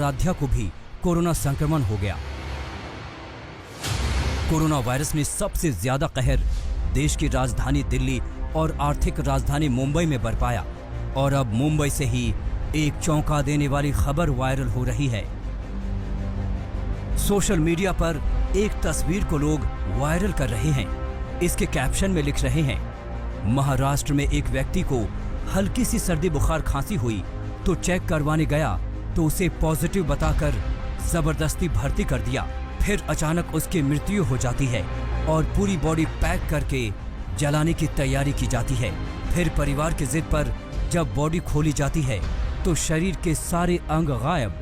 आराध्या को भी कोरोना संक्रमण हो गया। कोरोना वायरस ने सबसे ज्यादा कहर देश की राजधानी दिल्ली और आर्थिक राजधानी मुंबई में बरपाया और अब मुंबई से ही एक चौंका देने वाली खबर वायरल हो रही है। सोशल मीडिया पर एक तस्वीर को लोग वायरल कर रहे हैं। इसके कैप्शन में लिख रहे हैं, महाराष्ट्र में एक व्यक्ति को हल्की सी सर्दी बुखार खांसी हुई तो चेक करवाने गया तो उसे पॉजिटिव बताकर जबरदस्ती भर्ती कर दिया। फिर अचानक उसकी मृत्यु हो जाती है और पूरी बॉडी पैक करके जलाने की तैयारी की जाती है। फिर परिवार की जिद पर जब बॉडी खोली जाती है तो शरीर के सारे अंग गायब।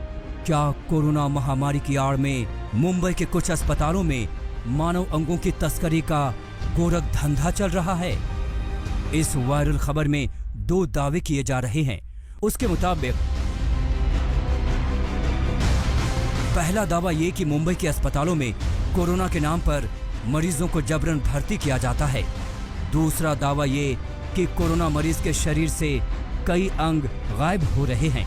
क्या कोरोना महामारी की आड़ में मुंबई के कुछ अस्पतालों में मानव अंगों की तस्करी का गोरख धंधा चल रहा है? इस वायरल खबर में 2 दावे किए जा रहे हैं। उसके मुताबिक पहला दावा ये कि मुंबई के अस्पतालों में कोरोना के नाम पर मरीजों को जबरन भर्ती किया जाता है। दूसरा दावा ये कि कोरोना मरीज के शरीर से कई अंग गायब हो रहे हैं।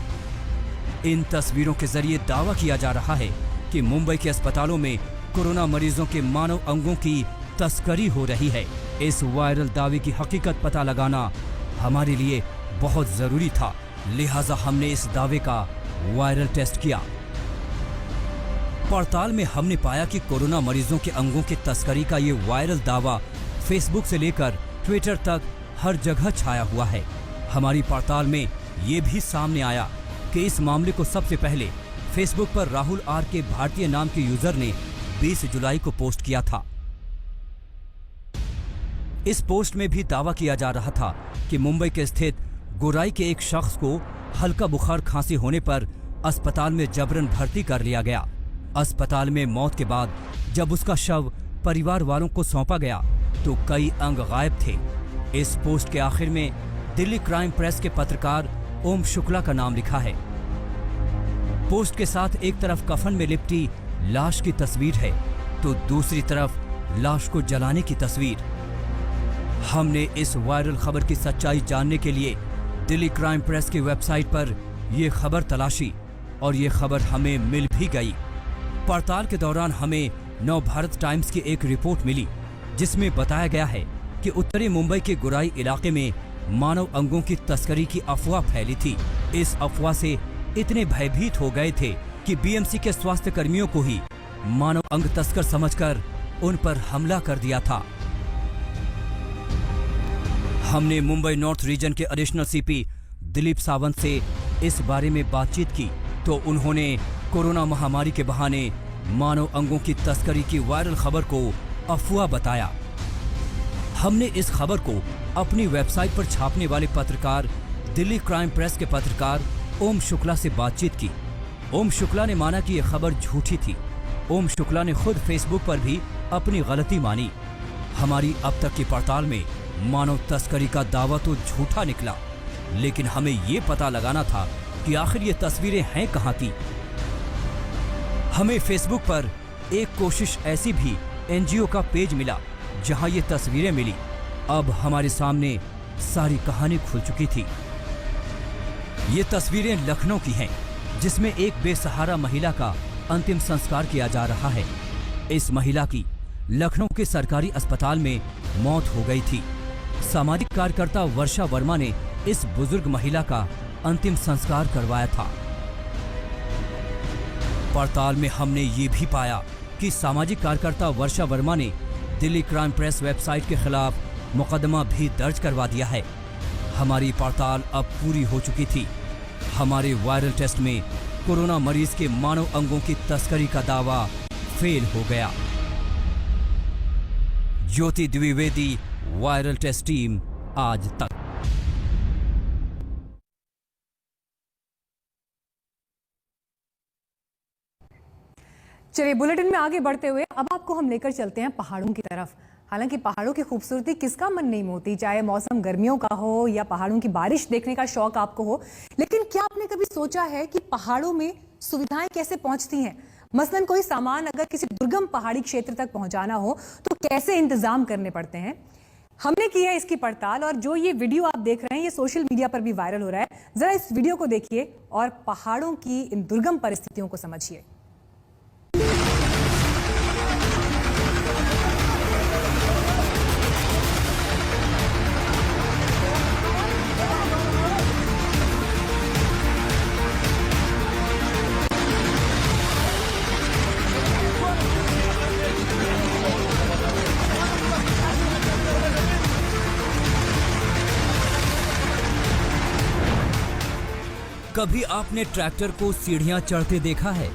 इन तस्वीरों के जरिए दावा किया जा रहा है कि मुंबई के अस्पतालों में कोरोना मरीजों के मानव अंगों की तस्करी हो रही है। इस वायरल दावे की हकीकत पता लगाना हमारे लिए बहुत जरूरी था, लिहाजा हमने इस दावे का वायरल टेस्ट किया। पड़ताल में हमने पाया कि कोरोना मरीजों के अंगों की तस्करी का ये वायरल दावा फेसबुक से लेकर ट्विटर तक हर जगह छाया हुआ है। हमारी पड़ताल में ये भी सामने आया कि इस मामले को सबसे पहले फेसबुक पर राहुल आर के भारतीय नाम के यूजर ने 20 जुलाई को पोस्ट किया था। इस पोस्ट में भी दावा किया जा रहा था कि मुंबई के स्थित गोराई के एक शख्स को हल्का बुखार खांसी होने पर अस्पताल में जबरन भर्ती कर लिया गया। अस्पताल में मौत के बाद जब उसका शव परिवार वालों को सौंपा गया तो कई अंग गायब थे। इस पोस्ट के आखिर में दिल्ली क्राइम प्रेस के पत्रकार ओम शुक्ला का नाम लिखा है। पोस्ट के साथ एक तरफ कफन में लिपटी लाश की तस्वीर है तो दूसरी तरफ लाश को जलाने की तस्वीर। हमने इस वायरल खबर की सच्चाई जानने के लिए दिल्ली क्राइम प्रेस की वेबसाइट पर यह खबर तलाशी और ये खबर हमें मिल भी गई। पड़ताल के दौरान हमें नव भारत टाइम्स की एक रिपोर्ट मिली जिसमें बताया गया है कि उत्तरी मुंबई के गोराई इलाके में मानव अंगों की तस्करी की अफवाह फैली थी। इस अफवाह से इतने भयभीत हो गए थे कि बीएमसी के स्वास्थ्य कर्मियों को ही मानव अंग तस्कर समझकर उन पर हमला कर दिया था। हमने मुंबई नॉर्थ रीजन के एडिशनल सीपी दिलीप सावंत से इस बारे में बातचीत की तो उन्होंने कोरोना महामारी के बहाने मानव अंगों की तस्करी की वायरल खबर को अफवाह बताया। हमने इस खबर को अपनी वेबसाइट पर छापने वाले पत्रकार दिल्ली क्राइम प्रेस के पत्रकार ओम शुक्ला से बातचीत की। ओम शुक्ला ने माना कि यह खबर झूठी थी। ओम शुक्ला ने खुद फेसबुक पर भी अपनी गलती मानी। हमारी अब तक की पड़ताल में मानव तस्करी का दावा तो झूठा निकला, लेकिन हमें ये पता लगाना था कि आखिर ये तस्वीरें हैं कहाँ की। हमें फेसबुक पर एक कोशिश ऐसी भी एनजीओ का पेज मिला जहां ये तस्वीरें मिली। अब हमारे सामने सारी कहानी खुल चुकी थी। ये तस्वीरें लखनऊ की हैं, जिसमें एक बेसहारा महिला का अंतिम संस्कार किया जा रहा है। इस महिला की लखनऊ के सरकारी अस्पताल में मौत हो गई थी। सामाजिक कार्यकर्ता वर्षा वर्मा ने इस बुजुर्ग महिला का अंतिम संस्कार करवाया था। पड़ताल में हमने ये भी पाया कि सामाजिक कार्यकर्ता वर्षा वर्मा ने दिल्ली क्राइम प्रेस वेबसाइट के खिलाफ मुकदमा भी दर्ज करवा दिया है। हमारी पड़ताल अब पूरी हो चुकी थी। हमारे वायरल टेस्ट में कोरोना मरीज के मानव अंगों की तस्करी का दावा फेल हो गया। ज्योति द्विवेदी, वायरल टेस्ट टीम, आज तक। चलिए बुलेटिन में आगे बढ़ते हुए अब आपको हम लेकर चलते हैं पहाड़ों की तरफ। हालांकि पहाड़ों की खूबसूरती किसका मन नहीं मोहती, चाहे मौसम गर्मियों का हो या पहाड़ों की बारिश देखने का शौक आपको हो। लेकिन क्या आपने कभी सोचा है कि पहाड़ों में सुविधाएं कैसे पहुंचती हैं? मसलन कोई सामान अगर किसी दुर्गम पहाड़ी क्षेत्र तक पहुंचाना हो तो कैसे इंतजाम करने पड़ते हैं। हमने की है इसकी पड़ताल और जो ये वीडियो आप देख रहे हैं ये सोशल मीडिया पर भी वायरल हो रहा है। जरा इस वीडियो को देखिए और पहाड़ों की इन दुर्गम परिस्थितियों को समझिए। कभी आपने ट्रैक्टर को सीढ़ियां चढ़ते देखा है?